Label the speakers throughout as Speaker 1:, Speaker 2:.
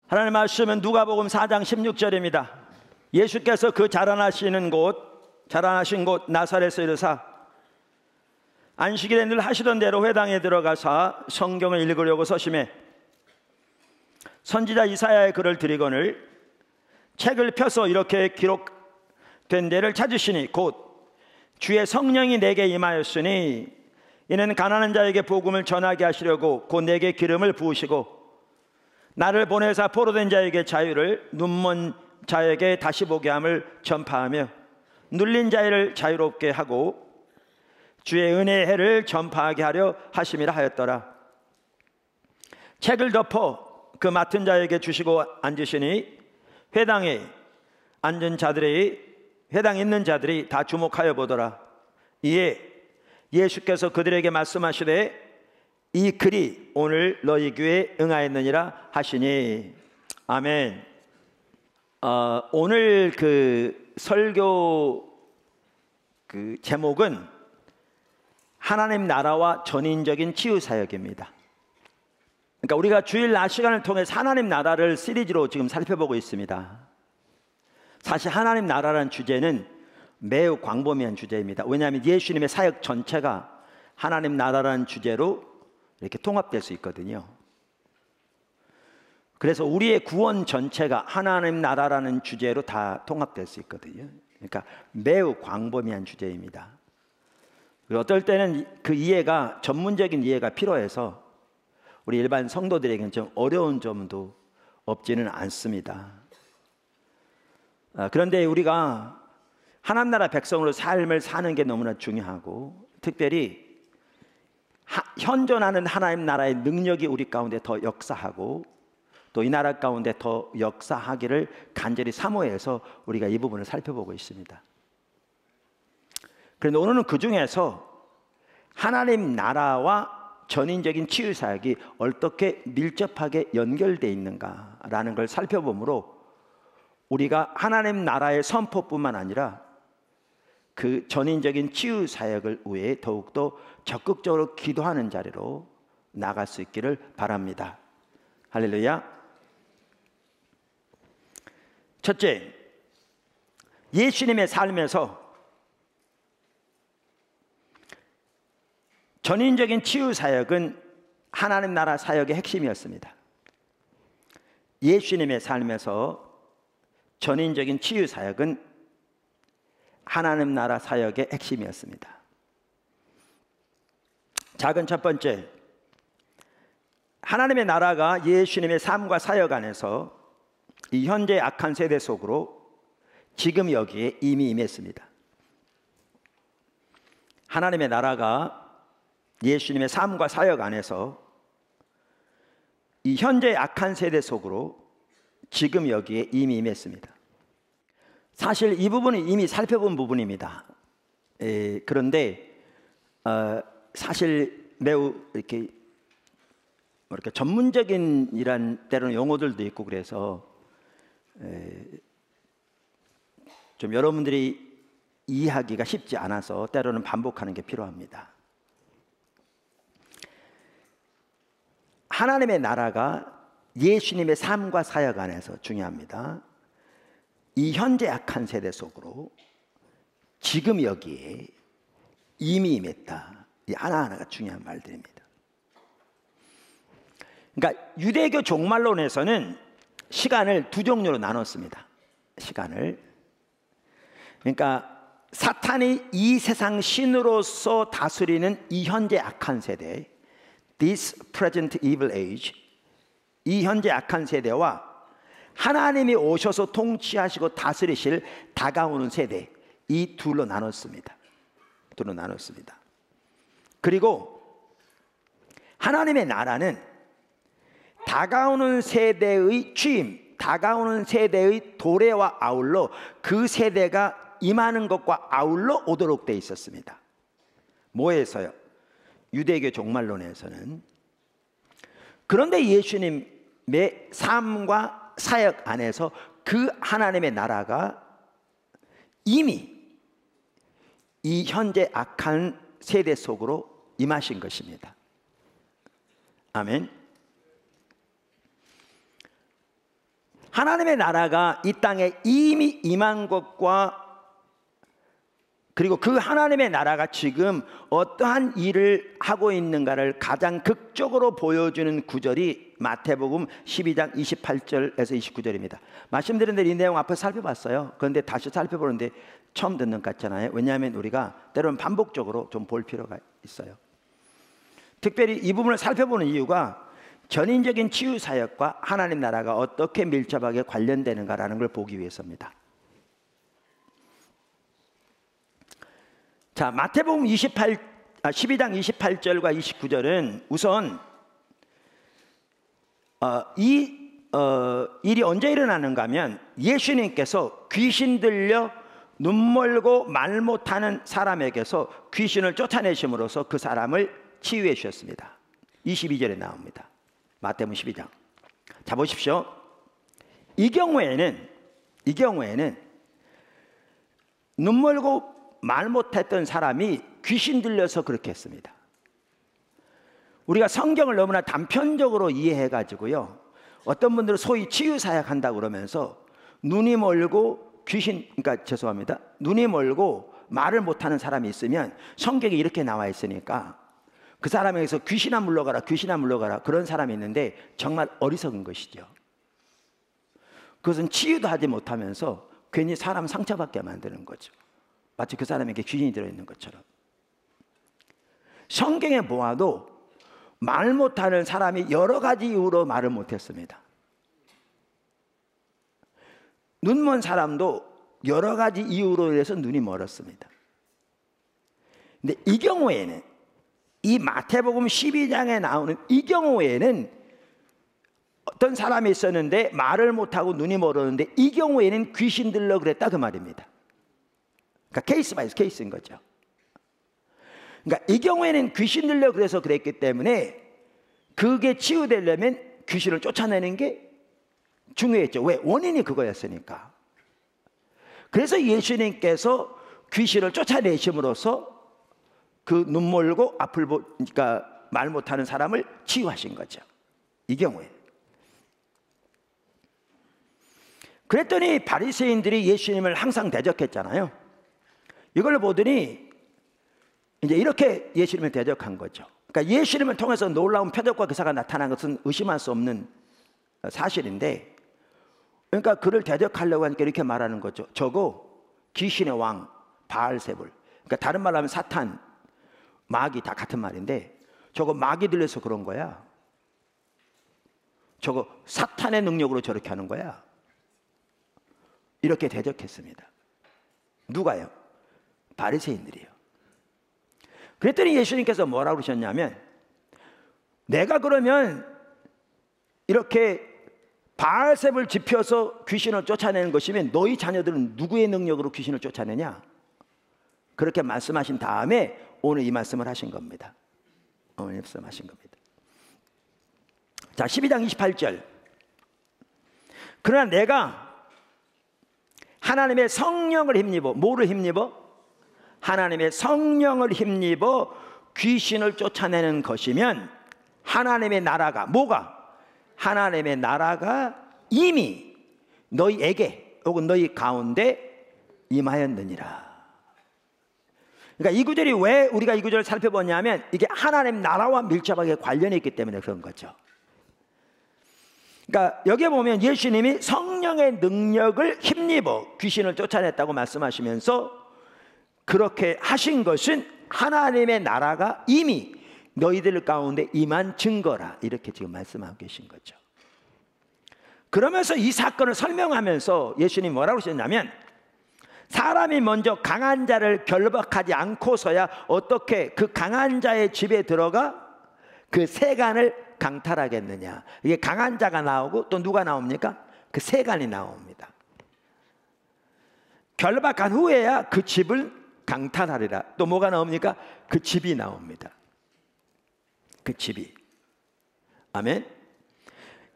Speaker 1: 하나님의 말씀은 누가복음 4장 16절입니다. 예수께서 그 자라나신 곳 나사렛에서 이르사 안식일에 늘 하시던 대로 회당에 들어가사 성경을 읽으려고 서심해 선지자 이사야의 글을 들이거늘 책을 펴서 이렇게 기록된 데를 찾으시니 곧 주의 성령이 내게 임하였으니 이는 가난한 자에게 복음을 전하게 하시려고 곧 내게 기름을 부으시고 나를 보내사 포로된 자에게 자유를, 눈먼 자에게 다시 보게 함을 전파하며 눌린 자를 자유롭게 하고 주의 은혜의 해를 전파하게 하려 하심이라 하였더라. 책을 덮어 그 맡은 자에게 주시고 앉으시니 회당에 있는 자들이 다 주목하여 보더라. 이에 예수께서 그들에게 말씀하시되 이 글이 오늘 너희 귀에 응하였느니라 하시니. 아멘. 오늘 그 설교 그 제목은 하나님 나라와 전인적인 치유 사역입니다. 그러니까 우리가 주일 낮 시간을 통해서 하나님 나라를 시리즈로 지금 살펴보고 있습니다. 사실 하나님 나라라는 주제는 매우 광범위한 주제입니다. 왜냐하면 예수님의 사역 전체가 하나님 나라라는 주제로 이렇게 통합될 수 있거든요. 그래서 우리의 구원 전체가 하나님 나라라는 주제로 다 통합될 수 있거든요. 그러니까 매우 광범위한 주제입니다. 그리고 어떨 때는 그 이해가 전문적인 이해가 필요해서 우리 일반 성도들에게는 좀 어려운 점도 없지는 않습니다. 그런데 우리가 하나님 나라 백성으로 삶을 사는 게 너무나 중요하고 특별히 현존하는 하나님 나라의 능력이 우리 가운데 더 역사하고 또 이 나라 가운데 더 역사하기를 간절히 사모해서 우리가 이 부분을 살펴보고 있습니다. 그런데 오늘은 그 중에서 하나님 나라와 전인적인 치유 사역이 어떻게 밀접하게 연결되어 있는가라는 걸 살펴보므로 우리가 하나님 나라의 선포뿐만 아니라 그 전인적인 치유 사역을 위해 더욱더 적극적으로 기도하는 자리로 나갈 수 있기를 바랍니다. 할렐루야. 첫째, 예수님의 삶에서 전인적인 치유 사역은 하나님 나라 사역의 핵심이었습니다. 예수님의 삶에서 전인적인 치유 사역은 하나님 나라 사역의 핵심이었습니다. 작은 첫 번째, 하나님의 나라가 예수님의 삶과 사역 안에서 이 현재 악한 세대 속으로 지금 여기에 이미 임했습니다. 하나님의 나라가 예수님의 삶과 사역 안에서 이 현재 악한 세대 속으로 지금 여기에 이미 임했습니다. 사실 이 부분은 이미 살펴본 부분입니다. 그런데 사실 매우 이렇게 전문적인 이란 때로는 용어들도 있고 그래서 좀 여러분들이 이해하기가 쉽지 않아서 때로는 반복하는 게 필요합니다. 하나님의 나라가 예수님의 삶과 사역 안에서 중요합니다. 이 현재 악한 세대 속으로 지금 여기에 이미 임했다. 이 하나하나가 중요한 말들입니다. 그러니까 유대교 종말론에서는 시간을 두 종류로 나눴습니다. 시간을. 그러니까 사탄이 이 세상 신으로서 다스리는 이 현재 악한 세대, this present evil age, 이 현재 악한 세대와 하나님이 오셔서 통치하시고 다스리실 다가오는 세대, 이 둘로 나눴습니다. 그리고 하나님의 나라는 다가오는 세대의 취임, 다가오는 세대의 도래와 아울러 그 세대가 임하는 것과 아울러 오도록 되어 있었습니다. 뭐에서요? 유대교 종말론에서는. 그런데 예수님의 삶과 사역 안에서 그 하나님의 나라가 이미 이 현재 악한 세대 속으로 임하신 것입니다. 아멘. 하나님의 나라가 이 땅에 이미 임한 것과 그리고 그 하나님의 나라가 지금 어떠한 일을 하고 있는가를 가장 극적으로 보여주는 구절이 마태복음 12장 28절에서 29절입니다. 말씀드린 대로 이 내용 앞에 살펴봤어요. 그런데 다시 살펴보는데 처음 듣는 것 같잖아요. 왜냐하면 우리가 때로는 반복적으로 좀 볼 필요가 있어요. 특별히 이 부분을 살펴보는 이유가 전인적인 치유 사역과 하나님 나라가 어떻게 밀접하게 관련되는가라는 걸 보기 위해서입니다. 자, 마태복음 12장 28절과 29절은 우선 일이 언제 일어나는가 하면 예수님께서 귀신 들려 눈 멀고 말 못하는 사람에게서 귀신을 쫓아내심으로써 그 사람을 치유해 주셨습니다. 22절에 나옵니다. 마태복음 12장. 자, 보십시오. 이 경우에는 눈 멀고 말 못했던 사람이 귀신 들려서 그렇게 했습니다. 우리가 성경을 너무나 단편적으로 이해해가지고요, 어떤 분들은 소위 치유사역 한다고 그러면서 눈이 멀고 눈이 멀고 말을 못하는 사람이 있으면 성경에 이렇게 나와 있으니까 그 사람에게서 귀신아 물러가라, 귀신아 물러가라, 그런 사람이 있는데 정말 어리석은 것이죠. 그것은 치유도 하지 못하면서 괜히 사람 상처받게 만드는 거죠. 마치 그 사람에게 귀신이 들어있는 것처럼. 성경에 보아도 말 못하는 사람이 여러 가지 이유로 말을 못했습니다. 눈먼 사람도 여러 가지 이유로 인해서 눈이 멀었습니다. 근데 이 경우에는, 이 마태복음 12장에 나오는 이 경우에는 어떤 사람이 있었는데 말을 못하고 눈이 멀었는데 이 경우에는 귀신 들러 그랬다, 그 말입니다. 그러니까 케이스 바이 케이스인 거죠. 그러니까 이 경우에는 귀신 들려 그래서 그랬기 때문에 그게 치유되려면 귀신을 쫓아내는 게 중요했죠. 왜? 원인이 그거였으니까. 그래서 예수님께서 귀신을 쫓아내심으로써 그 눈 멀고 그러니까 말 못하는 사람을 치유하신 거죠. 이 경우에. 그랬더니 바리새인들이 예수님을 항상 대적했잖아요. 이걸 보더니 이제 이렇게 예수님을 대적한 거죠. 그러니까 예수님을 통해서 놀라운 표적과 기사가 나타난 것은 의심할 수 없는 사실인데, 그러니까 그를 대적하려고 하니까 이렇게 말하는 거죠. 저거 귀신의 왕 바알세불, 그러니까 다른 말로 하면 사탄, 마귀 다 같은 말인데, 저거 마귀 들려서 그런 거야. 저거 사탄의 능력으로 저렇게 하는 거야. 이렇게 대적했습니다. 누가요? 바리새인들이요. 그랬더니 예수님께서 뭐라고 그러셨냐면, 내가 그러면 이렇게 바알세불 지펴서 귀신을 쫓아내는 것이면 너희 자녀들은 누구의 능력으로 귀신을 쫓아내냐? 그렇게 말씀하신 다음에 오늘 이 말씀을 하신 겁니다. 오늘 말씀하신 겁니다. 자, 12장 28절. 그러나 내가 하나님의 성령을 힘입어, 뭐를 힘입어? 하나님의 성령을 힘입어 귀신을 쫓아내는 것이면 하나님의 나라가, 뭐가? 하나님의 나라가 이미 너희에게 혹은 너희 가운데 임하였느니라. 그러니까 이 구절이 왜 우리가 이 구절을 살펴보냐면 이게 하나님 나라와 밀접하게 관련이 있기 때문에 그런 거죠. 그러니까 여기에 보면 예수님이 성령의 능력을 힘입어 귀신을 쫓아냈다고 말씀하시면서 그렇게 하신 것은 하나님의 나라가 이미 너희들 가운데 임한 증거라, 이렇게 지금 말씀하고 계신 거죠. 그러면서 이 사건을 설명하면서 예수님이 뭐라고 하셨냐면, 사람이 먼저 강한 자를 결박하지 않고서야 어떻게 그 강한 자의 집에 들어가 그 세간을 강탈하겠느냐. 이게 강한 자가 나오고 또 누가 나옵니까? 그 세간이 나옵니다. 결박한 후에야 그 집을 강탈하리라. 또 뭐가 나옵니까? 그 집이 나옵니다. 그 집이. 아멘.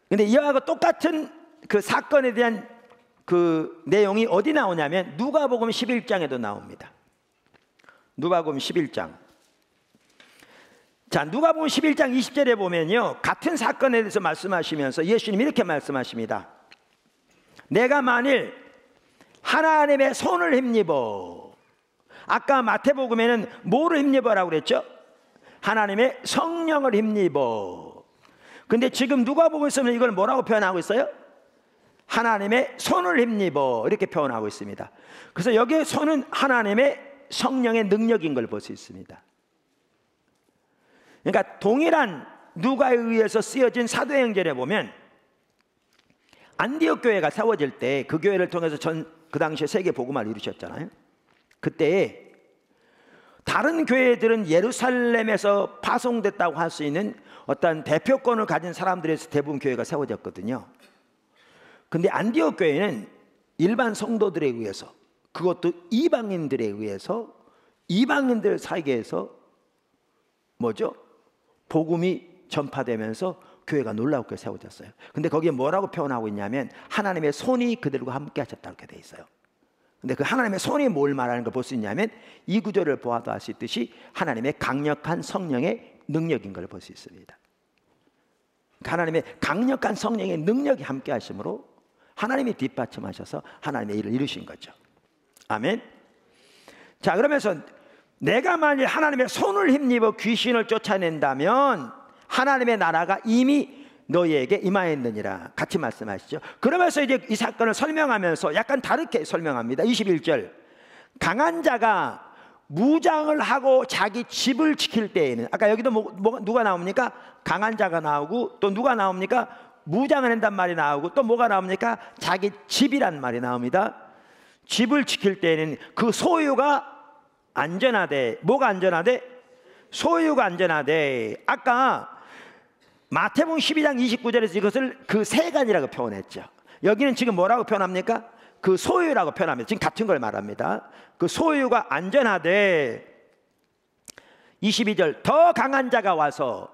Speaker 1: 근데 이와 똑같은 그 사건에 대한 그 내용이 어디 나오냐면 누가복음 11장에도 나옵니다. 누가복음 11장. 자, 누가복음 11장 20절에 보면요, 같은 사건에 대해서 말씀하시면서 예수님이 이렇게 말씀하십니다. 내가 만일 하나님의 손을 힘입어, 아까 마태복음에는 뭐를 힘입어라고 그랬죠? 하나님의 성령을 힘입어. 근데 지금 누가복음에서는 이걸 뭐라고 표현하고 있어요? 하나님의 손을 힘입어, 이렇게 표현하고 있습니다. 그래서 여기에 손은 하나님의 성령의 능력인 걸 볼 수 있습니다. 그러니까 동일한 누가에 의해서 쓰여진 사도행전에 보면 안디옥 교회가 세워질 때 그 교회를 통해서 그 당시에 세계 복음화를 이루셨잖아요. 그때 다른 교회들은 예루살렘에서 파송됐다고 할 수 있는 어떤 대표권을 가진 사람들에서 대부분 교회가 세워졌거든요. 근데 안디옥 교회는 일반 성도들에 의해서, 그것도 이방인들에 의해서, 이방인들 사이에서 뭐죠? 복음이 전파되면서 교회가 놀랍게 세워졌어요. 근데 거기에 뭐라고 표현하고 있냐면 하나님의 손이 그들과 함께 하셨다고 이렇게 돼 있어요. 근데 그 하나님의 손이 뭘 말하는 걸 볼 수 있냐면 이 구절을 보아도 알 수 있듯이 하나님의 강력한 성령의 능력인 걸 볼 수 있습니다. 하나님의 강력한 성령의 능력이 함께 하심으로 하나님이 뒷받침하셔서 하나님의 일을 이루신 거죠. 아멘. 자, 그러면서 내가 만일 하나님의 손을 힘입어 귀신을 쫓아낸다면 하나님의 나라가 이미 너희에게 임하였느니라. 같이 말씀하시죠. 그러면서 이제 이 사건을 설명하면서 약간 다르게 설명합니다. 21절, 강한 자가 무장을 하고 자기 집을 지킬 때에는, 아까 여기도 누가 나옵니까? 강한 자가 나오고, 또 누가 나옵니까? 무장을 한단 말이 나오고, 또 뭐가 나옵니까? 자기 집이란 말이 나옵니다. 집을 지킬 때에는 그 소유가 안전하되, 뭐가 안전하되? 소유가 안전하되. 아까 마태복음 12장 29절에서 이것을 그 세간이라고 표현했죠. 여기는 지금 뭐라고 표현합니까? 그 소유라고 표현합니다. 지금 같은 걸 말합니다. 그 소유가 안전하되. 22절, 더 강한 자가 와서,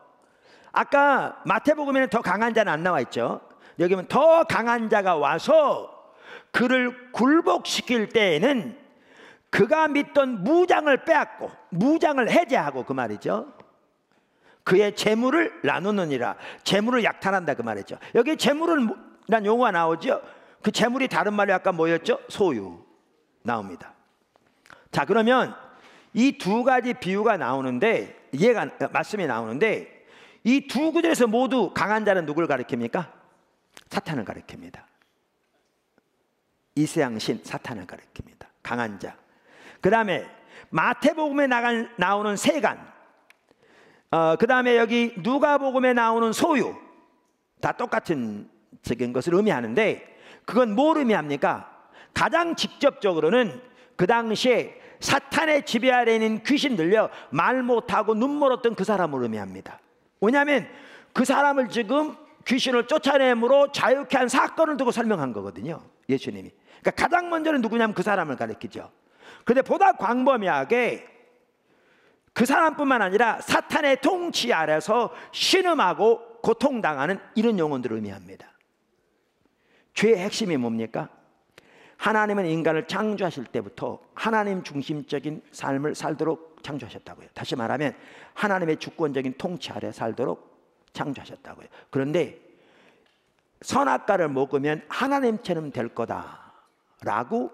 Speaker 1: 아까 마태복음에는 더 강한 자는 안 나와 있죠. 여기는 더 강한 자가 와서 그를 굴복시킬 때에는 그가 믿던 무장을 빼앗고, 무장을 해제하고, 그 말이죠. 그의 재물을 나누느니라. 재물을 약탈한다, 그 말이죠. 여기 재물이란 용어가 나오죠. 그 재물이 다른 말이 아까 뭐였죠? 소유 나옵니다. 자, 그러면 이 두 가지 비유가 나오는데, 말씀이 나오는데, 이 두 구절에서 모두 강한 자는 누굴 가리킵니까? 사탄을 가리킵니다. 이세양신 사탄을 가리킵니다. 강한 자. 그 다음에 마태복음에 나오는 세간, 그 다음에 여기 누가복음에 나오는 소유, 다 똑같은 것을 의미하는데, 그건 뭘 의미합니까? 가장 직접적으로는 그 당시에 사탄의 지배 아래에 있는 귀신 들려 말 못하고 눈 멀었던 그 사람을 의미합니다. 왜냐하면 그 사람을 지금 귀신을 쫓아내므로 자유케 한 사건을 두고 설명한 거거든요, 예수님이. 그러니까 가장 먼저는 누구냐면 그 사람을 가리키죠. 그런데 보다 광범위하게 그 사람뿐만 아니라 사탄의 통치 아래서 신음하고 고통당하는 이런 영혼들을 의미합니다. 죄의 핵심이 뭡니까? 하나님은 인간을 창조하실 때부터 하나님 중심적인 삶을 살도록 창조하셨다고요. 다시 말하면 하나님의 주권적인 통치 아래 살도록 창조하셨다고요. 그런데 선악과를 먹으면 하나님처럼 될 거다라고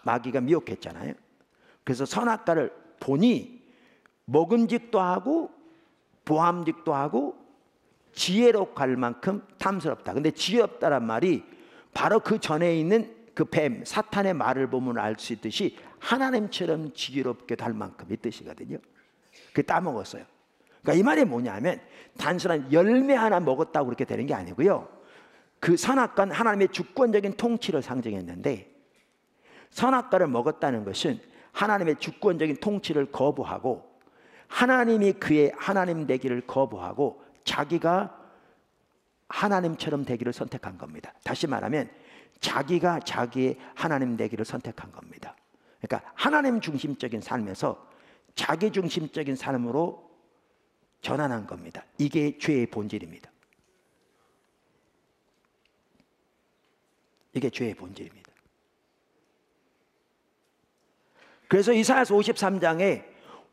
Speaker 1: 마귀가 미혹했잖아요. 그래서 선악과를 보니 먹음직도 하고 보암직도 하고 지혜롭고 할 만큼 탐스럽다. 근데 지혜롭다란 말이 바로 그 전에 있는 그 뱀, 사탄의 말을 보면 알 수 있듯이 하나님처럼 지혜롭게 할 만큼 이 뜻이거든요. 그게 따먹었어요. 그러니까 이 말이 뭐냐면 단순한 열매 하나 먹었다고 그렇게 되는 게 아니고요. 그 선악과는 하나님의 주권적인 통치를 상징했는데, 선악과를 먹었다는 것은 하나님의 주권적인 통치를 거부하고 하나님이 그의 하나님 되기를 거부하고 자기가 하나님처럼 되기를 선택한 겁니다. 다시 말하면 자기가 자기의 하나님 되기를 선택한 겁니다. 그러니까 하나님 중심적인 삶에서 자기 중심적인 삶으로 전환한 겁니다. 이게 죄의 본질입니다. 이게 죄의 본질입니다. 그래서 이사야서 53장에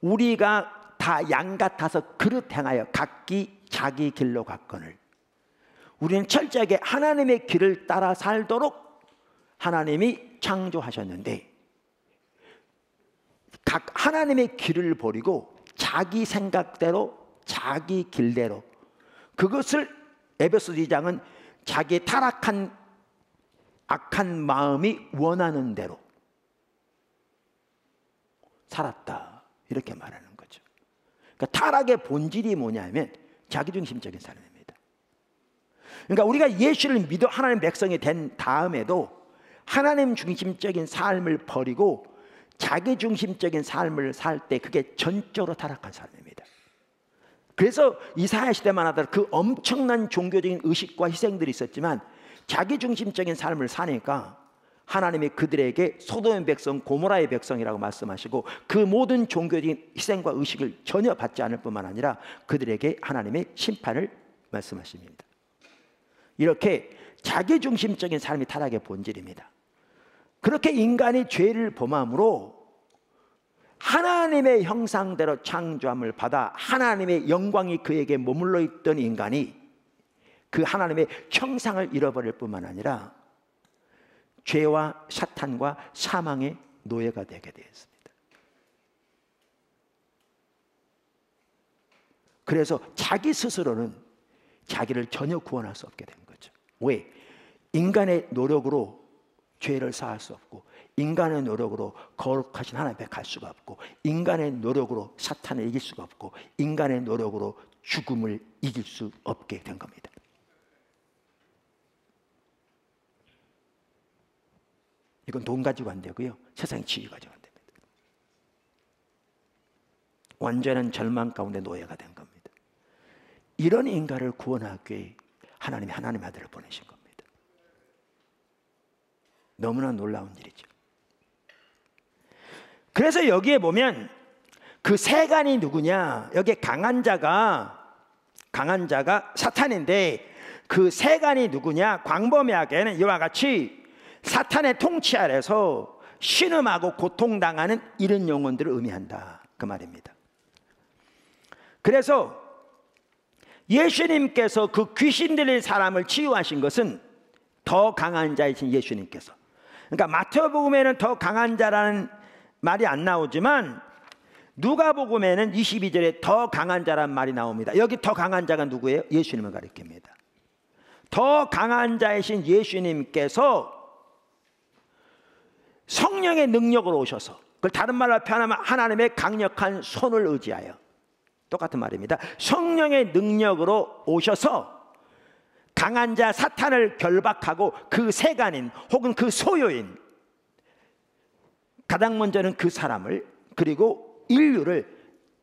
Speaker 1: 우리가 다 양 같아서 그릇 행하여 각기 자기 길로 갔거늘 우리는 철저하게 하나님의 길을 따라 살도록 하나님이 창조하셨는데, 각 하나님의 길을 버리고 자기 생각대로 자기 길대로, 그것을 에베소 2장은 자기의 타락한 악한 마음이 원하는 대로 살았다, 이렇게 말하는 거죠. 그러니까 타락의 본질이 뭐냐면 자기중심적인 삶입니다. 그러니까 우리가 예수를 믿어 하나님 백성이 된 다음에도 하나님 중심적인 삶을 버리고 자기중심적인 삶을 살 때 그게 전적으로 타락한 삶입니다. 그래서 이사야 시대만 하더라도 그 엄청난 종교적인 의식과 희생들이 있었지만 자기중심적인 삶을 사니까 하나님이 그들에게 소돔의 백성, 고모라의 백성이라고 말씀하시고 그 모든 종교적인 희생과 의식을 전혀 받지 않을 뿐만 아니라 그들에게 하나님의 심판을 말씀하십니다. 이렇게 자기중심적인 삶이 타락의 본질입니다. 그렇게 인간이 죄를 범함으로 하나님의 형상대로 창조함을 받아 하나님의 영광이 그에게 머물러 있던 인간이 그 하나님의 형상을 잃어버릴 뿐만 아니라 죄와 사탄과 사망의 노예가 되게 되었습니다. 그래서 자기 스스로는 자기를 전혀 구원할 수 없게 된 거죠. 왜? 인간의 노력으로 죄를 사할 수 없고, 인간의 노력으로 거룩하신 하나님 앞에 갈 수가 없고, 인간의 노력으로 사탄을 이길 수가 없고, 인간의 노력으로 죽음을 이길 수 없게 된 겁니다. 이건 돈 가지고 안 되고요, 세상의 지위 가지고 안 됩니다. 완전한 절망 가운데 노예가 된 겁니다. 이런 인간을 구원하기 위해 하나님이 하나님의 아들을 보내신 겁니다. 너무나 놀라운 일이죠. 그래서 여기에 보면 그 세간이 누구냐, 여기에 강한 자가 사탄인데 그 세간이 누구냐, 광범위하게는 이와 같이 사탄의 통치 아래서 신음하고 고통당하는 이런 영혼들을 의미한다, 그 말입니다. 그래서 예수님께서 그 귀신 들린 사람을 치유하신 것은 더 강한 자이신 예수님께서, 그러니까 마태복음에는 더 강한 자라는 말이 안 나오지만 누가복음에는 22절에 더 강한 자라는 말이 나옵니다. 여기 더 강한 자가 누구예요? 예수님을 가리킵니다. 더 강한 자이신 예수님께서 성령의 능력으로 오셔서, 그걸 다른 말로 표현하면 하나님의 강력한 손을 의지하여, 똑같은 말입니다. 성령의 능력으로 오셔서 강한 자 사탄을 결박하고 그 세간인 혹은 그 소요인, 가장 먼저는 그 사람을, 그리고 인류를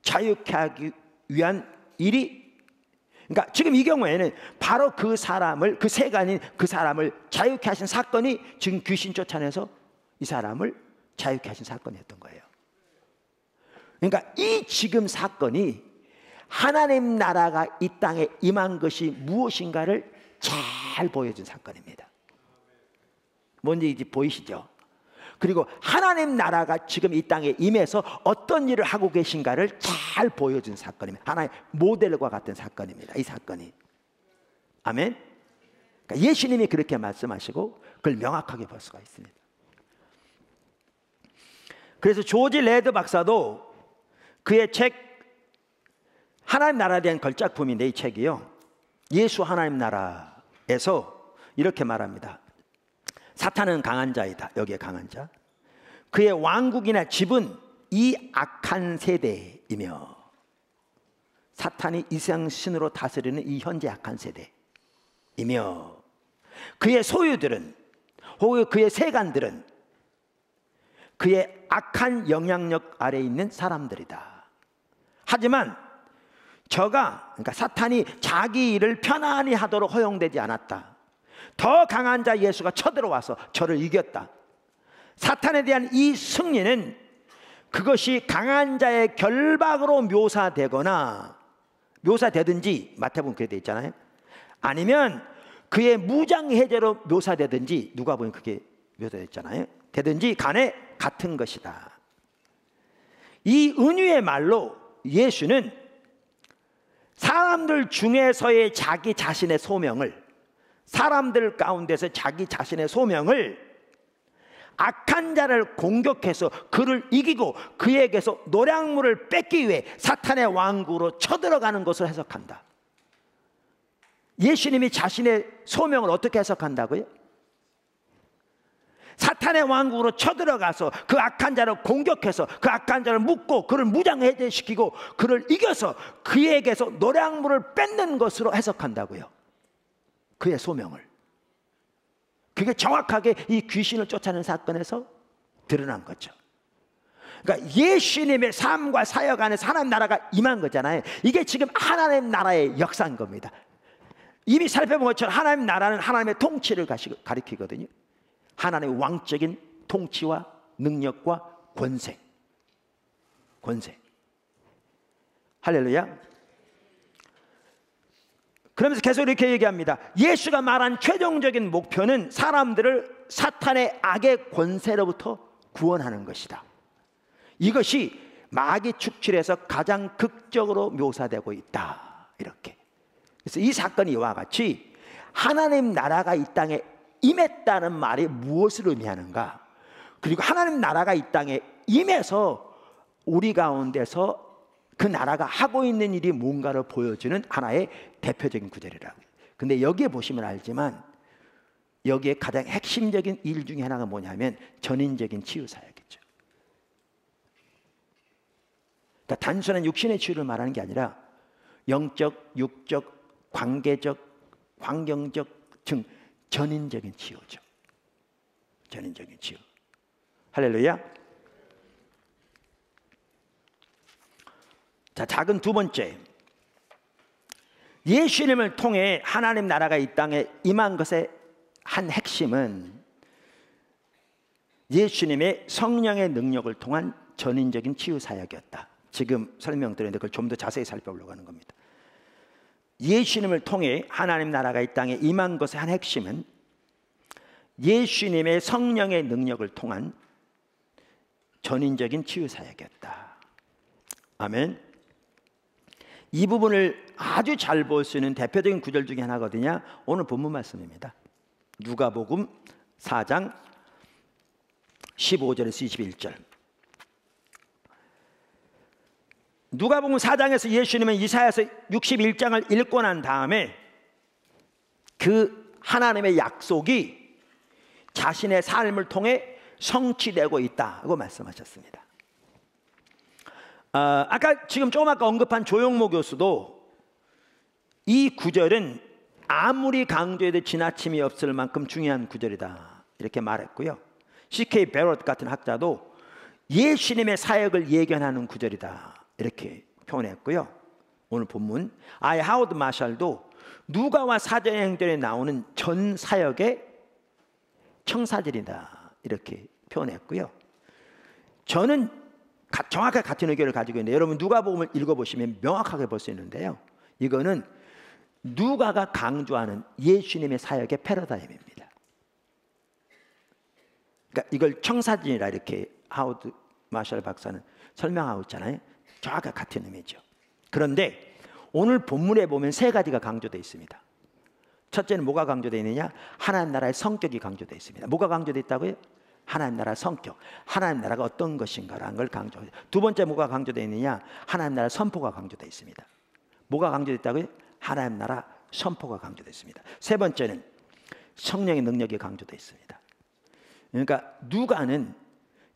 Speaker 1: 자유케 하기 위한 일이, 그러니까 지금 이 경우에는 바로 그 사람을, 그 세간인 그 사람을 자유케 하신 사건이 지금 귀신 쫓아내서 이 사람을 자유케 하신 사건이었던 거예요. 그러니까 이 지금 사건이 하나님 나라가 이 땅에 임한 것이 무엇인가를 잘 보여준 사건입니다. 뭔지 이제 보이시죠? 그리고 하나님 나라가 지금 이 땅에 임해서 어떤 일을 하고 계신가를 잘 보여준 사건입니다. 하나의 모델과 같은 사건입니다, 이 사건이. 아멘. 그러니까 예수님이 그렇게 말씀하시고 그걸 명확하게 볼 수가 있습니다. 그래서 조지 레드 박사도 그의 책 하나님 나라에 대한 걸작품인데, 이 책이요, 예수 하나님 나라에서 이렇게 말합니다. 사탄은 강한 자이다. 여기에 강한 자. 그의 왕국이나 집은 이 악한 세대이며, 사탄이 이 세상 신으로 다스리는 이 현재 악한 세대이며, 그의 소유들은 혹은 그의 세간들은 그의 악한 영향력 아래에 있는 사람들이다. 하지만 저가, 그러니까 사탄이 자기 일을 편안히 하도록 허용되지 않았다. 더 강한 자 예수가 쳐들어와서 저를 이겼다. 사탄에 대한 이 승리는 그것이 강한 자의 결박으로 묘사되든지, 마태복음 그렇게 되어 있잖아요. 아니면 그의 무장해제로 묘사되든지, 누가복음 그게 묘사되어 있잖아요. 되든지 간에 같은 것이다. 이 은유의 말로 예수는 사람들 중에서의 자기 자신의 소명을 사람들 가운데서 자기 자신의 소명을 악한 자를 공격해서 그를 이기고 그에게서 노량물을 뺏기 위해 사탄의 왕국으로 쳐들어가는 것을 해석한다. 예수님이 자신의 소명을 어떻게 해석한다고요? 사탄의 왕국으로 쳐들어가서 그 악한 자를 공격해서 그 악한 자를 묶고 그를 무장해제시키고 그를 이겨서 그에게서 노량물을 뺏는 것으로 해석한다고요. 그의 소명을. 그게 정확하게 이 귀신을 쫓아내는 사건에서 드러난 거죠. 그러니까 예수님의 삶과 사역 안에서 하나님 나라가 임한 거잖아요. 이게 지금 하나님 나라의 역사인 겁니다. 이미 살펴본 것처럼 하나님 나라는 하나님의 통치를 가리키거든요. 하나님의 왕적인 통치와 능력과 권세. 할렐루야. 그러면서 계속 이렇게 얘기합니다. 예수가 말한 최종적인 목표는 사람들을 사탄의 악의 권세로부터 구원하는 것이다. 이것이 마귀 축출에서 가장 극적으로 묘사되고 있다. 이렇게. 그래서 이 사건이 이와 같이 하나님 나라가 이 땅에 임했다는 말이 무엇을 의미하는가? 그리고 하나님 나라가 이 땅에 임해서 우리 가운데서 그 나라가 하고 있는 일이 뭔가를 보여주는 하나의 대표적인 구절이라고요. 근데 여기에 보시면 알지만 여기에 가장 핵심적인 일 중에 하나가 뭐냐면 전인적인 치유사역이죠. 그러니까 단순한 육신의 치유를 말하는 게 아니라 영적, 육적, 관계적, 환경적 등 전인적인 치유죠. 전인적인 치유. 할렐루야. 자, 작은 두 번째, 예수님을 통해 하나님 나라가 이 땅에 임한 것의 한 핵심은 예수님의 성령의 능력을 통한 전인적인 치유 사역이었다. 지금 설명드렸는데 그걸 좀 더 자세히 살펴보려고 하는 겁니다. 예수님을 통해 하나님 나라가 이 땅에 임한 것의 한 핵심은 예수님의 성령의 능력을 통한 전인적인 치유 사역이었다. 아멘. 이 부분을 아주 잘 볼 수 있는 대표적인 구절 중에 하나거든요. 오늘 본문 말씀입니다. 누가복음 4장 15절에서 21절. 누가복음 4장에서 예수님은 이사야서 61장을 읽고 난 다음에 그 하나님의 약속이 자신의 삶을 통해 성취되고 있다고 말씀하셨습니다. 아까 지금 조금 아까 언급한 조용모 교수도 이 구절은 아무리 강조해도 지나침이 없을 만큼 중요한 구절이다 이렇게 말했고요. C.K. 베럿 같은 학자도 예수님의 사역을 예견하는 구절이다 이렇게 표현했고요. 오늘 본문 하워드 마샬도 누가와 사도행전에 나오는 전 사역의 청사진이다 이렇게 표현했고요. 저는 정확하게 같은 의견을 가지고 있는데 여러분 누가복음을 읽어보시면 명확하게 볼 수 있는데요. 이거는 누가가 강조하는 예수님의 사역의 패러다임입니다. 그러니까 이걸 청사진이라 이렇게 하워드 마샬 박사는 설명하고 있잖아요. 정확하게 같은 의미죠. 그런데 오늘 본문에 보면 세 가지가 강조되어 있습니다. 첫째는 뭐가 강조되어 있느냐? 하나님 나라의 성격이 강조되어 있습니다. 뭐가 강조되어 있다고요? 하나님 나라의 성격, 하나님 나라가 어떤 것인가라는 걸 강조해요. 두 번째 뭐가 강조되어 있느냐? 하나님 나라의 선포가 강조되어 있습니다. 뭐가 강조되어 있다고요? 하나님 나라 선포가 강조되어 있습니다. 세 번째는 성령의 능력이 강조되어 있습니다. 그러니까 누가는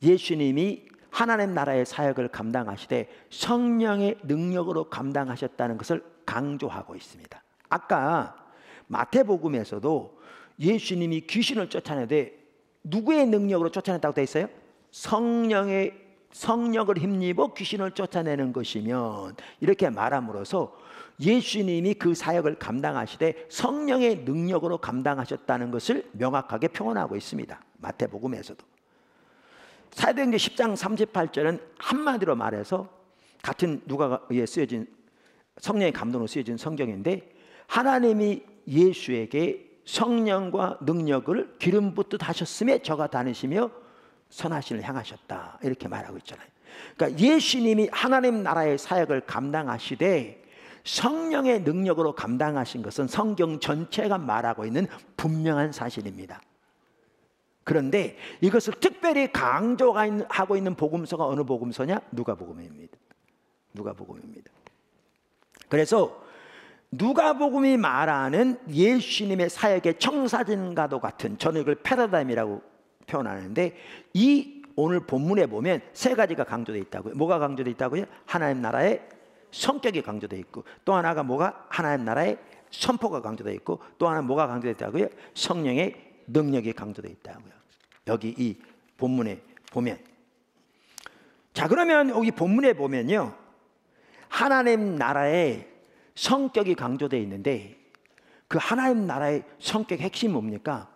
Speaker 1: 예수님이 하나님 나라의 사역을 감당하시되 성령의 능력으로 감당하셨다는 것을 강조하고 있습니다. 아까 마태복음에서도 예수님이 귀신을 쫓아내되 누구의 능력으로 쫓아냈다고 되어 있어요? 성령을 힘입어 귀신을 쫓아내는 것이면 이렇게 말함으로써 예수님이 그 사역을 감당하시되 성령의 능력으로 감당하셨다는 것을 명확하게 표현하고 있습니다. 마태복음에서도. 사도행전 10장 38절은 한마디로 말해서 같은 누가가 의해 쓰여진 성령의 감동으로 쓰여진 성경인데 하나님이 예수에게 성령과 능력을 기름 붓듯 하셨음에 저가 다니시며 선하신을 향하셨다 이렇게 말하고 있잖아요. 그러니까 예수님이 하나님 나라의 사역을 감당하시되 성령의 능력으로 감당하신 것은 성경 전체가 말하고 있는 분명한 사실입니다. 그런데 이것을 특별히 강조하고 있는 복음서가 어느 복음서냐? 누가복음입니다. 누가복음입니다. 그래서 누가복음이 말하는 예수님의 사역의 청사진과도 같은, 저는 이걸 패러다임이라고 표현하는데, 이 오늘 본문에 보면 세 가지가 강조되어 있다고요. 뭐가 강조되어 있다고요? 하나님 나라의 성격이 강조되어 있고, 또 하나가 뭐가? 하나님 나라의 선포가 강조되어 있고, 또 하나는 뭐가 강조되어 있다고요? 성령의 능력이 강조되어 있다고요. 여기 이 본문에 보면. 자, 그러면 여기 본문에 보면요, 하나님 나라의 성격이 강조되어 있는데, 그 하나님 나라의 성격 핵심이 뭡니까?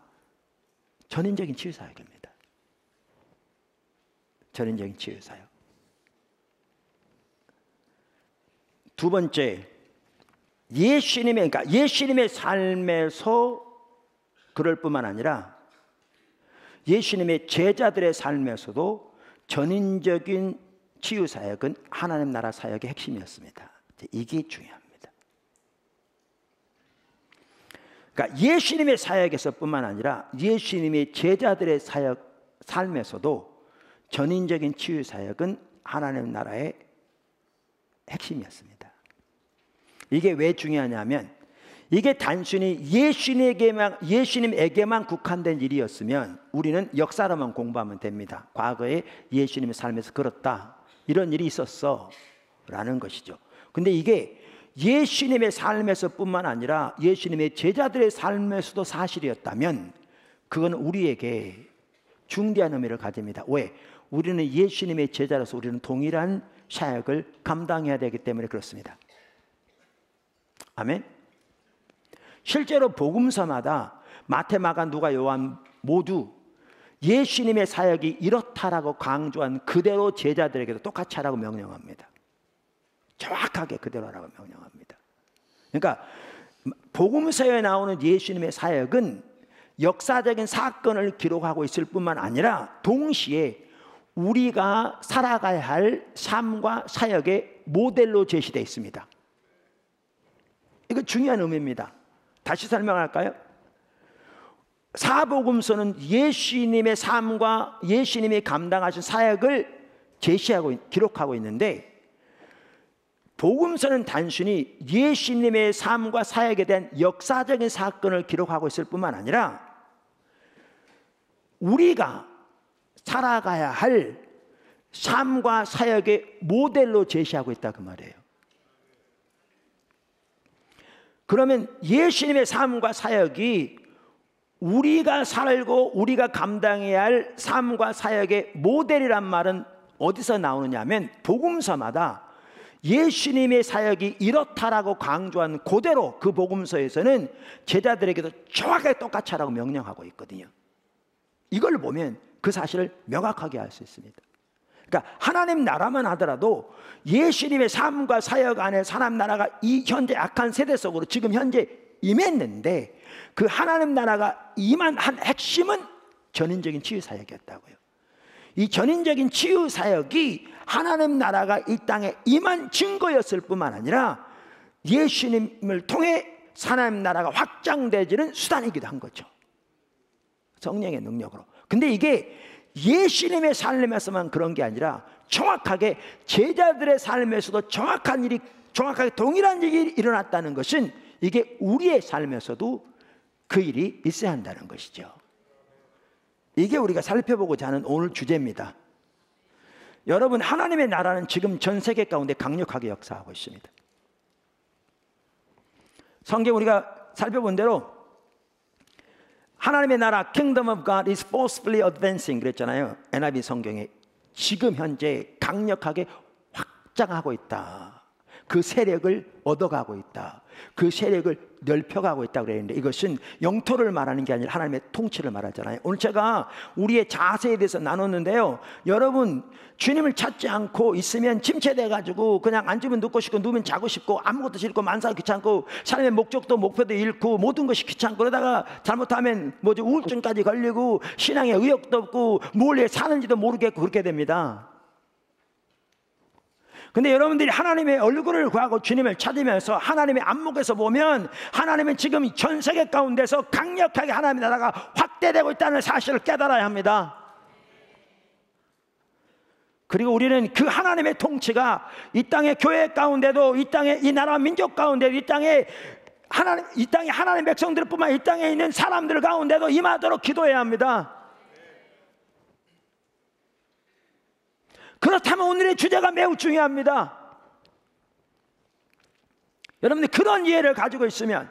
Speaker 1: 전인적인 치유사역입니다. 전인적인 치유사역. 두 번째, 그러니까 예수님의 삶에서 그럴 뿐만 아니라 예수님의 제자들의 삶에서도 전인적인 치유사역은 하나님 나라 사역의 핵심이었습니다. 이게 중요합니다. 그러니까 예수님의 사역에서 뿐만 아니라 예수님의 제자들의 삶에서도 전인적인 치유사역은 하나님 나라의 핵심이었습니다. 이게 왜 중요하냐면, 이게 단순히 예수님에게만 국한된 일이었으면 우리는 역사로만 공부하면 됩니다. 과거에 예수님의 삶에서 그렇다, 이런 일이 있었어 라는 것이죠. 근데 이게 예수님의 삶에서 뿐만 아니라 예수님의 제자들의 삶에서도 사실이었다면 그건 우리에게 중대한 의미를 가집니다. 왜? 우리는 예수님의 제자로서 우리는 동일한 사역을 감당해야 되기 때문에 그렇습니다. 아멘. 실제로 복음서마다 마태, 마가, 누가, 요한 모두 예수님의 사역이 이렇다라고 강조한 그대로 제자들에게도 똑같이 하라고 명령합니다. 정확하게 그대로 하라고 명령합니다. 그러니까 복음서에 나오는 예수님의 사역은 역사적인 사건을 기록하고 있을 뿐만 아니라 동시에 우리가 살아가야 할 삶과 사역의 모델로 제시되어 있습니다. 이거 중요한 의미입니다. 다시 설명할까요? 사복음서는 예수님의 삶과 예수님이 감당하신 사역을 기록하고 있는데, 복음서는 단순히 예수님의 삶과 사역에 대한 역사적인 사건을 기록하고 있을 뿐만 아니라 우리가 살아가야 할 삶과 사역의 모델로 제시하고 있다, 그 말이에요. 그러면 예수님의 삶과 사역이 우리가 살고 우리가 감당해야 할 삶과 사역의 모델이란 말은 어디서 나오느냐 하면, 복음서마다 예수님의 사역이 이렇다라고 강조한 그대로 그 복음서에서는 제자들에게도 정확하게 똑같이 하라고 명령하고 있거든요. 이걸 보면 그 사실을 명확하게 알 수 있습니다. 그러니까 하나님 나라만 하더라도 예수님의 삶과 사역 안에 하나님 나라가 이 현재 악한 세대 속으로 지금 현재 임했는데, 그 하나님 나라가 임한 한 핵심은 전인적인 치유 사역이었다고요. 이 전인적인 치유 사역이 하나님 나라가 이 땅에 임한 증거였을 뿐만 아니라 예수님을 통해 하나님 나라가 확장되지는 수단이기도 한 거죠. 성령의 능력으로. 근데 이게 예수님의 삶에서만 그런 게 아니라 정확하게 제자들의 삶에서도 정확하게 동일한 일이 일어났다는 것은, 이게 우리의 삶에서도 그 일이 있어야 한다는 것이죠. 이게 우리가 살펴보고자 하는 오늘 주제입니다. 여러분, 하나님의 나라는 지금 전 세계 가운데 강력하게 역사하고 있습니다. 성경 우리가 살펴본 대로 하나님의 나라 Kingdom of God is forcefully advancing 그랬잖아요. NIV 성경에 지금 현재 강력하게 확장하고 있다. 그 세력을 얻어가고 있다. 그 세력을 넓혀가고 있다 그랬는데, 이것은 영토를 말하는 게 아니라 하나님의 통치를 말하잖아요. 오늘 제가 우리의 자세에 대해서 나눴는데요, 여러분 주님을 찾지 않고 있으면 침체돼 가지고 그냥 앉으면 눕고 싶고 누우면 자고 싶고 아무것도 싫고 만사가 귀찮고 삶의 목적도 목표도 잃고 모든 것이 귀찮고, 그러다가 잘못하면 우울증까지 걸리고 신앙에 의욕도 없고 뭘 해 사는지도 모르겠고 그렇게 됩니다. 근데 여러분들이 하나님의 얼굴을 구하고 주님을 찾으면서 하나님의 안목에서 보면 하나님은 지금 전 세계 가운데서 강력하게 하나님의 나라가 확대되고 있다는 사실을 깨달아야 합니다. 그리고 우리는 그 하나님의 통치가 이 땅의 교회 가운데도, 이 땅의 이 나라 민족 가운데도, 이 땅의 하나님 백성들뿐만 이 땅에 있는 사람들 가운데도 임하도록 기도해야 합니다. 그렇다면 오늘의 주제가 매우 중요합니다. 여러분들 그런 이해를 가지고 있으면,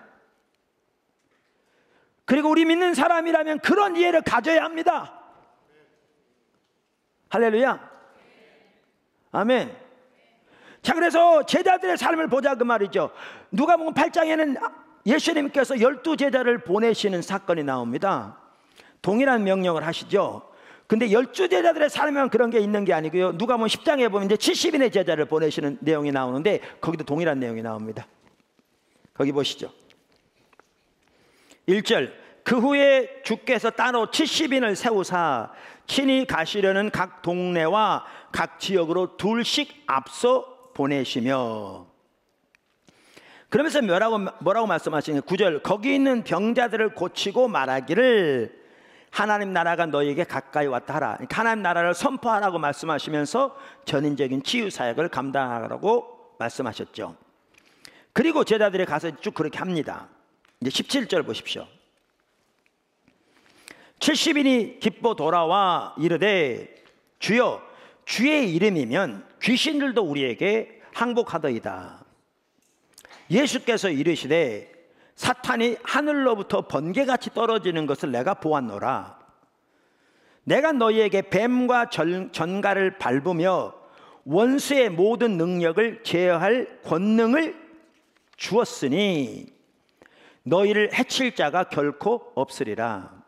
Speaker 1: 그리고 우리 믿는 사람이라면 그런 이해를 가져야 합니다. 할렐루야. 아멘. 자, 그래서 제자들의 삶을 보자 그 말이죠. 누가복음 8장에는 예수님께서 12제자를 보내시는 사건이 나옵니다. 동일한 명령을 하시죠. 근데 12제자들의 삶에만 그런 게 있는 게 아니고요, 누가복음 10장에 보면 이제 70인의 제자를 보내시는 내용이 나오는데 거기도 동일한 내용이 나옵니다. 거기 보시죠. 1절, 그 후에 주께서 따로 70인을 세우사 친히 가시려는 각 동네와 각 지역으로 둘씩 앞서 보내시며. 그러면서 뭐라고 말씀하시냐. 9절, 거기 있는 병자들을 고치고 말하기를 하나님 나라가 너희에게 가까이 왔다 하라. 그러니까 하나님 나라를 선포하라고 말씀하시면서 전인적인 치유 사역을 감당하라고 말씀하셨죠. 그리고 제자들이 가서 쭉 그렇게 합니다. 이제 17절 보십시오. 70인이 기뻐 돌아와 이르되 주여, 주의 이름이면 귀신들도 우리에게 항복하더이다. 예수께서 이르시되 사탄이 하늘로부터 번개같이 떨어지는 것을 내가 보았노라. 내가 너희에게 뱀과 전갈을 밟으며 원수의 모든 능력을 제어할 권능을 주었으니 너희를 해칠 자가 결코 없으리라.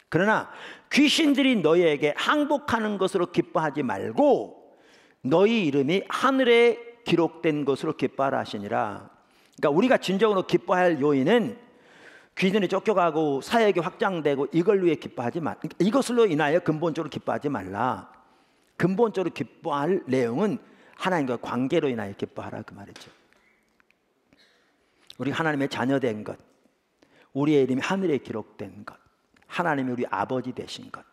Speaker 1: 그러나 귀신들이 너희에게 항복하는 것으로 기뻐하지 말고 너희 이름이 하늘에 기록된 것으로 기뻐하라 하시니라. 그러니까 우리가 진정으로 기뻐할 요인은 귀신이 쫓겨가고 사역이 확장되고 이걸 위해 기뻐하지 말, 이것으로 인하여 근본적으로 기뻐하지 말라. 근본적으로 기뻐할 내용은 하나님과 관계로 인하여 기뻐하라 그 말이죠. 우리 하나님의 자녀된 것, 우리의 이름이 하늘에 기록된 것, 하나님이 우리 아버지 되신 것,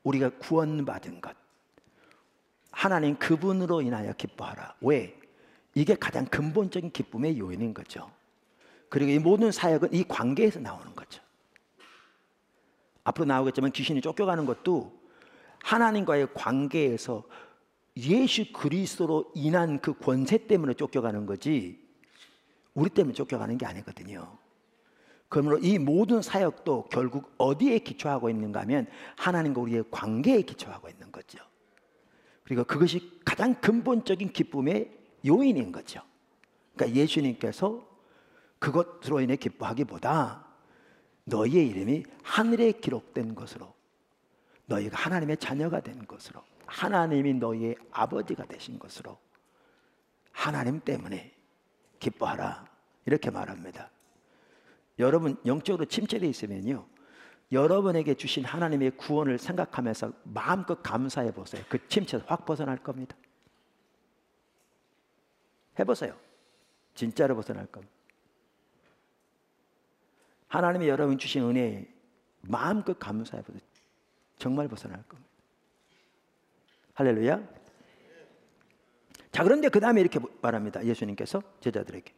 Speaker 1: 우리가 구원받은 것, 하나님 그분으로 인하여 기뻐하라. 왜? 이게 가장 근본적인 기쁨의 요인인 거죠. 그리고 이 모든 사역은 이 관계에서 나오는 거죠. 앞으로 나오겠지만 귀신이 쫓겨가는 것도 하나님과의 관계에서 예수 그리스도로 인한 그 권세 때문에 쫓겨가는 거지 우리 때문에 쫓겨가는 게 아니거든요. 그러므로 이 모든 사역도 결국 어디에 기초하고 있는가 하면 하나님과 우리의 관계에 기초하고 있는 거죠. 그리고 그것이 가장 근본적인 기쁨의 요인인 거죠. 그러니까 예수님께서 그것으로 인해 기뻐하기보다 너희의 이름이 하늘에 기록된 것으로, 너희가 하나님의 자녀가 된 것으로, 하나님이 너희의 아버지가 되신 것으로 하나님 때문에 기뻐하라 이렇게 말합니다. 여러분 영적으로 침체되어 있으면요, 여러분에게 주신 하나님의 구원을 생각하면서 마음껏 감사해 보세요. 그 침체에서 확 벗어날 겁니다. 해보세요. 진짜로 벗어날 겁니다. 하나님이 여러분 주신 은혜에 마음껏 감사해 보세요. 정말 벗어날 겁니다. 할렐루야. 자, 그런데 그 다음에 이렇게 말합니다. 예수님께서 제자들에게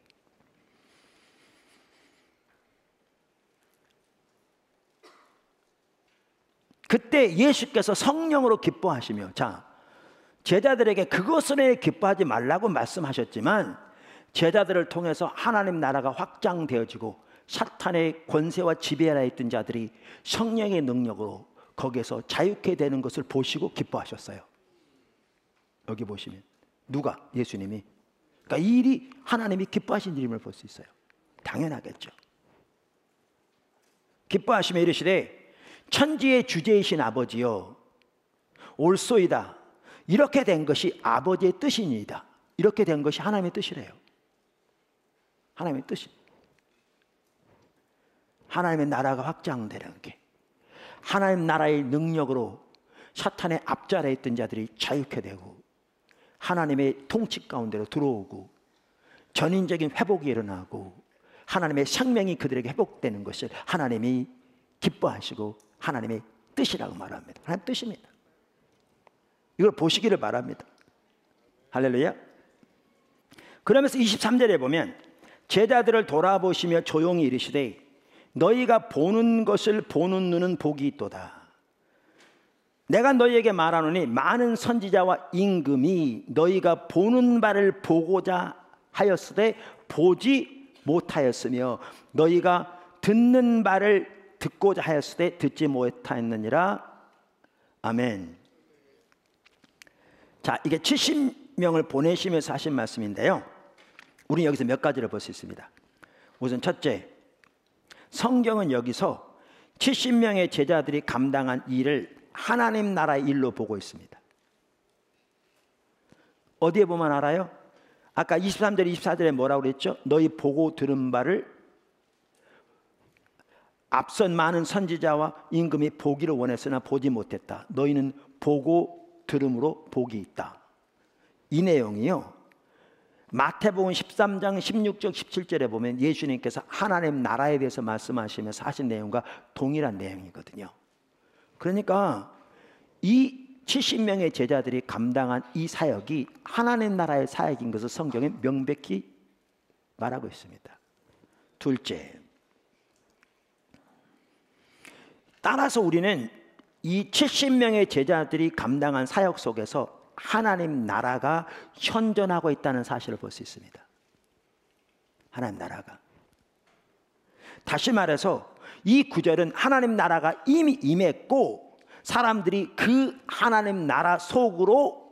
Speaker 1: 그때 예수께서 성령으로 기뻐하시며, 자, 제자들에게 그것을 기뻐하지 말라고 말씀하셨지만 제자들을 통해서 하나님 나라가 확장되어지고 사탄의 권세와 지배 아래 있던 자들이 성령의 능력으로 거기에서 자유케 되는 것을 보시고 기뻐하셨어요. 여기 보시면 누가? 예수님이. 그러니까 이 일이 하나님이 기뻐하신 일임을 볼 수 있어요. 당연하겠죠. 기뻐하시며 이르시되 천지의 주제이신 아버지여 옳소이다. 이렇게 된 것이 아버지의 뜻이니이다. 이렇게 된 것이 하나님의 뜻이래요. 하나님의 뜻이. 하나님의 나라가 확장되는 게, 하나님 나라의 능력으로 사탄의 앞자리에 있던 자들이 자유케 되고 하나님의 통치 가운데로 들어오고 전인적인 회복이 일어나고 하나님의 생명이 그들에게 회복되는 것을 하나님이 기뻐하시고 하나님의 뜻이라고 말합니다. 하나님의 뜻입니다. 이걸 보시기를 바랍니다. 할렐루야. 그러면서 23절에 보면 제자들을 돌아보시며 조용히 이르시되 너희가 보는 것을 보는 눈은 복이 있도다. 내가 너희에게 말하노니 많은 선지자와 임금이 너희가 보는 바를 보고자 하였으되 보지 못하였으며 너희가 듣는 바를 듣고자 하였으되 듣지 못하였느니라. 아멘. 자, 이게 70명을 보내시면서 하신 말씀인데요, 우리는 여기서 몇 가지를 볼 수 있습니다. 우선 첫째, 성경은 여기서 70명의 제자들이 감당한 일을 하나님 나라의 일로 보고 있습니다. 어디에 보면 알아요? 아까 23절 24절에 뭐라고 그랬죠? 너희 보고 들은 바를 앞선 많은 선지자와 임금이 보기를 원했으나 보지 못했다. 너희는 보고 들음으로 복이 있다. 이 내용이요, 마태복음 13장 16절 17절에 보면 예수님께서 하나님 나라에 대해서 말씀하시면서 하신 내용과 동일한 내용이거든요. 그러니까 이 70명의 제자들이 감당한 이 사역이 하나님 나라의 사역인 것을 성경에 명백히 말하고 있습니다. 둘째, 따라서 우리는 이 70명의 제자들이 감당한 사역 속에서 하나님 나라가 현존하고 있다는 사실을 볼 수 있습니다. 하나님 나라가. 다시 말해서 이 구절은 하나님 나라가 이미 임했고 사람들이 그 하나님 나라 속으로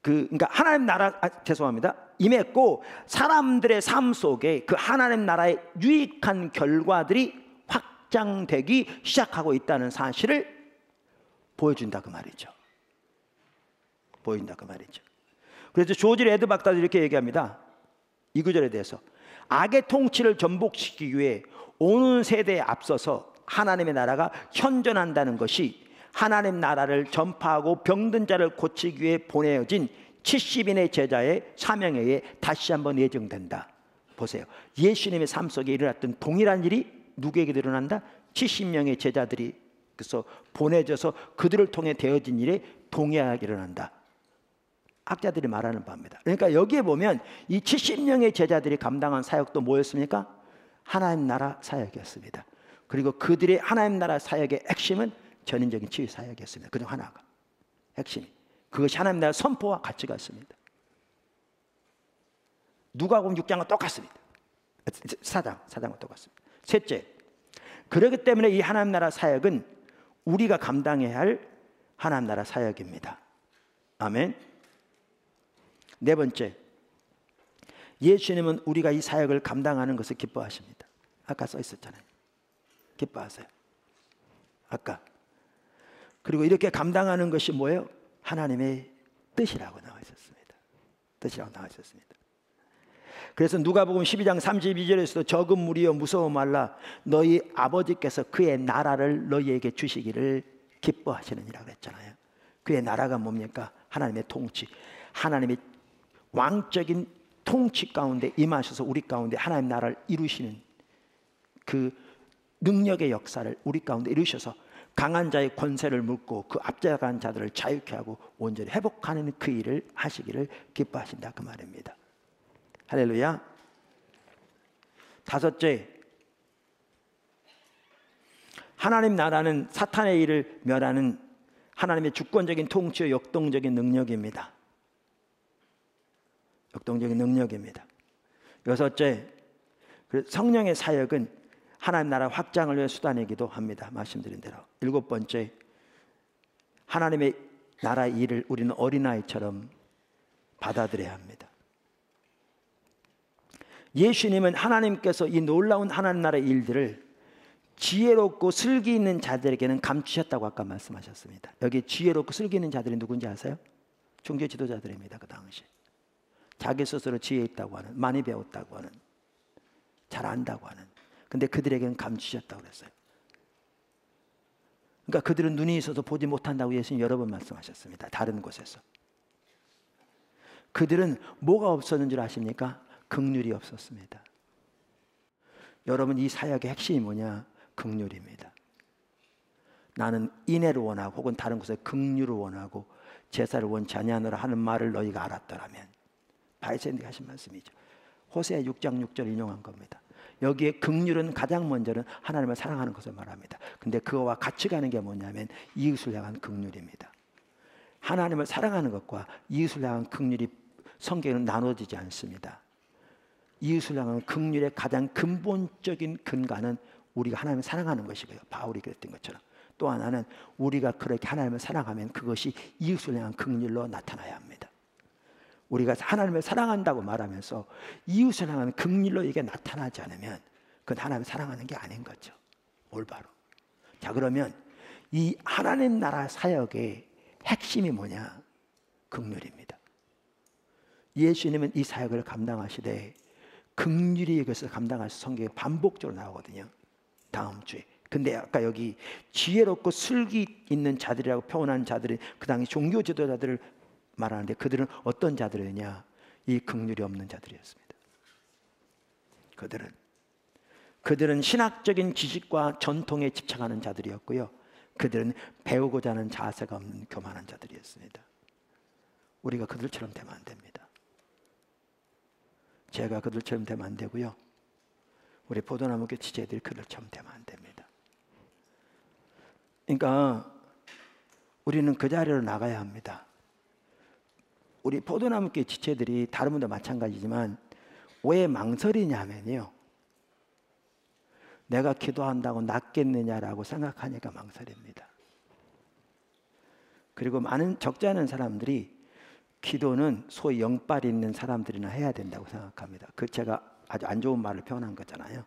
Speaker 1: 그러니까 하나님 나라 죄송합니다. 임했고 사람들의 삶 속에 그 하나님 나라의 유익한 결과들이 확장되기 시작하고 있다는 사실을 보여준다 그 말이죠. 보인다 그 말이죠. 그래서 조지 레드 박사도 이렇게 얘기합니다. 이 구절에 대해서 악의 통치를 전복시키기 위해 오는 세대에 앞서서 하나님의 나라가 현존한다는 것이 하나님 나라를 전파하고 병든 자를 고치기 위해 보내어진 70인의 제자의 사명에 의해 다시 한번 예정된다. 보세요. 예수님의 삶 속에 일어났던 동일한 일이 누구에게 일어난다? 70명의 제자들이 그래서 보내져서 그들을 통해 되어진 일에 동일하게 일어난다. 학자들이 말하는 바입니다. 그러니까 여기에 보면 이 70명의 제자들이 감당한 사역도 뭐였습니까? 하나님 나라 사역이었습니다. 그리고 그들의 하나님 나라 사역의 핵심은 전인적인 치유 사역이었습니다. 그중 하나가 핵심이 그것이 하나님 나라 선포와 가치가 있습니다. 누가복음 6장과 똑같습니다. 사장과 똑같습니다. 셋째, 그렇기 때문에 이 하나님 나라 사역은 우리가 감당해야 할 하나님 나라 사역입니다. 아멘. 네 번째, 예수님은 우리가 이 사역을 감당하는 것을 기뻐하십니다. 아까 써 있었잖아요. 기뻐하세요. 아까. 그리고 이렇게 감당하는 것이 뭐예요? 하나님의 뜻이라고 나와 있었습니다. 뜻이라고 나와 있었습니다. 그래서 누가복음 12장 32절에서도 적은 무리여 무서워 말라 너희 아버지께서 그의 나라를 너희에게 주시기를 기뻐하시느니라 그랬잖아요. 그의 나라가 뭡니까? 하나님의 통치, 하나님의 왕적인 통치 가운데 임하셔서 우리 가운데 하나님 나라를 이루시는 그 능력의 역사를 우리 가운데 이루셔서 강한 자의 권세를 묶고 그 압제한 자들을 자유케 하고 온전히 회복하는 그 일을 하시기를 기뻐하신다 그 말입니다. 할렐루야. 다섯째, 하나님 나라는 사탄의 일을 멸하는 하나님의 주권적인 통치의 역동적인 능력입니다. 역동적인 능력입니다. 여섯째, 성령의 사역은 하나님 나라 확장을 위해 수단이기도 합니다. 말씀드린 대로. 일곱 번째, 하나님의 나라의 일을 우리는 어린아이처럼 받아들여야 합니다. 예수님은 하나님께서 이 놀라운 하나님 나라의 일들을 지혜롭고 슬기 있는 자들에게는 감추셨다고 아까 말씀하셨습니다. 여기 지혜롭고 슬기 있는 자들이 누군지 아세요? 종교 지도자들입니다. 그 당시 자기 스스로 지혜 있다고 하는, 많이 배웠다고 하는, 잘 안다고 하는, 근데 그들에게는 감추셨다고 그랬어요. 그러니까 그들은 눈이 있어서 보지 못한다고 예수님 여러 번 말씀하셨습니다. 다른 곳에서. 그들은 뭐가 없었는 줄 아십니까? 긍휼이 없었습니다. 여러분, 이 사역의 핵심이 뭐냐? 긍휼입니다. 나는 인애를 원하고 혹은 다른 곳에 긍휼을 원하고 제사를 원치 아니하노라 하는 말을 너희가 알았더라면. 바리새인들이 하신 말씀이죠. 호세아 6장 6절 인용한 겁니다. 여기에 긍휼은 가장 먼저는 하나님을 사랑하는 것을 말합니다. 근데 그거와 같이 가는 게 뭐냐면 이웃을 향한 긍휼입니다. 하나님을 사랑하는 것과 이웃을 향한 긍휼이 성경에는 나눠지지 않습니다. 이웃을 향한 긍휼의 가장 근본적인 근간은 우리가 하나님을 사랑하는 것이고요. 바울이 그랬던 것처럼. 또 하나는 우리가 그렇게 하나님을 사랑하면 그것이 이웃을 향한 긍휼로 나타나야 합니다. 우리가 하나님을 사랑한다고 말하면서 이웃을 향한 긍휼로 이게 나타나지 않으면 그건 하나님을 사랑하는 게 아닌 거죠. 올바로. 자, 그러면 이 하나님 나라 사역의 핵심이 뭐냐? 긍휼입니다. 예수님은 이 사역을 감당하시되 긍휼이 이것을 감당하셔서 성경에 반복적으로 나오거든요. 다음 주에. 근데 아까 여기 지혜롭고 슬기 있는 자들이라고 표현한 자들이 그 당시 종교 지도자들을 말하는데 그들은 어떤 자들이냐? 이 긍휼이 없는 자들이었습니다. 그들은 신학적인 지식과 전통에 집착하는 자들이었고요. 그들은 배우고자 하는 자세가 없는 교만한 자들이었습니다. 우리가 그들처럼 되면 안 됩니다. 제가 그들처럼 되면 안 되고요. 우리 포도나무교 지체들이 그들처럼 되면 안 됩니다. 그러니까 우리는 그 자리로 나가야 합니다. 우리 포도나무교 지체들이 다른 분도 마찬가지지만 왜 망설이냐면요, 내가 기도한다고 낫겠느냐라고 생각하니까 망설입니다. 그리고 적지 않은 사람들이 기도는 소위 영빨 있는 사람들이나 해야 된다고 생각합니다. 그 제가 아주 안 좋은 말을 표현한 거잖아요.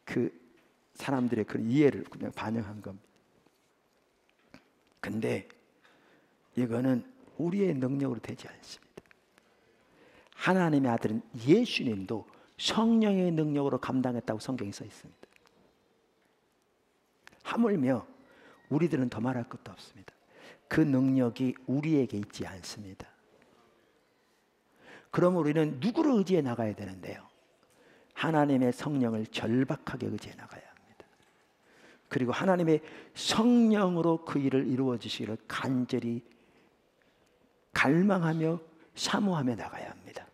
Speaker 1: 그 사람들의 그 이해를 그냥 반영한 겁니다. 근데 이거는 우리의 능력으로 되지 않습니다. 하나님의 아들은 예수님도 성령의 능력으로 감당했다고 성경에 써 있습니다. 하물며 우리들은 더 말할 것도 없습니다. 그 능력이 우리에게 있지 않습니다. 그럼 우리는 누구를 의지해 나가야 되는데요? 하나님의 성령을 절박하게 의지해 나가야 합니다. 그리고 하나님의 성령으로 그 일을 이루어 주시기를 간절히 갈망하며 사모하며 나가야 합니다.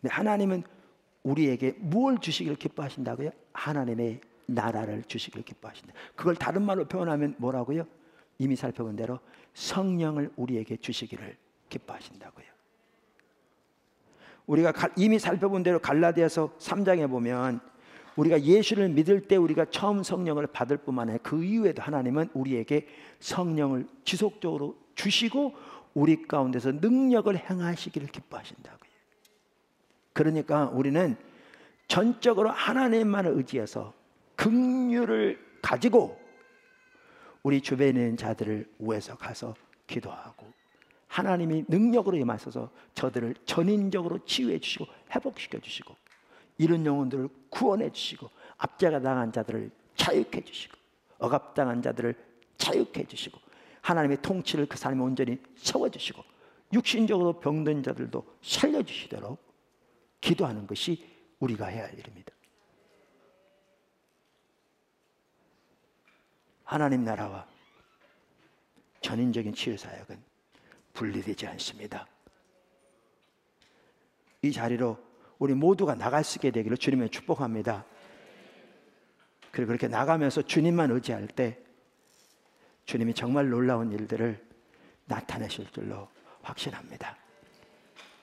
Speaker 1: 근데 하나님은 우리에게 무엇을 주시기를 기뻐하신다고요? 하나님의 나라를 주시기를 기뻐하신다. 그걸 다른 말로 표현하면 뭐라고요? 이미 살펴본 대로 성령을 우리에게 주시기를 기뻐하신다고요. 우리가 이미 살펴본 대로 갈라디아서 3장에 보면 우리가 예수를 믿을 때 우리가 처음 성령을 받을 뿐만 아니라 그 이후에도 하나님은 우리에게 성령을 지속적으로 주시고 우리 가운데서 능력을 행하시기를 기뻐하신다고요. 그러니까 우리는 전적으로 하나님만을 의지해서 긍휼을 가지고 우리 주변에 있는 자들을 위해서 가서 기도하고 하나님이 능력으로 임하셔서 저들을 전인적으로 치유해 주시고 회복시켜 주시고 이런 영혼들을 구원해 주시고 압제가 당한 자들을 자유케 해 주시고 억압당한 자들을 자유케 해 주시고 하나님의 통치를 그 사람이 온전히 세워주시고 육신적으로 병든 자들도 살려주시도록 기도하는 것이 우리가 해야 할 일입니다. 하나님 나라와 전인적인 치유사역은 분리되지 않습니다. 이 자리로 우리 모두가 나갈 수 있게 되기를 주님의 축복합니다. 그리고 그렇게 나가면서 주님만 의지할 때 주님이 정말 놀라운 일들을 나타내실 줄로 확신합니다.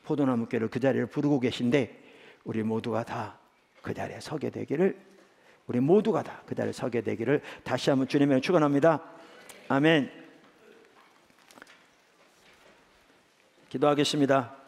Speaker 1: 포도나무교를 그 자리를 부르고 계신데 우리 모두가 다 그 자리에 서게 되기를, 우리 모두가 다 그 자리에 서게 되기를 다시 한번 주님을 축원합니다. 아멘. 기도하겠습니다.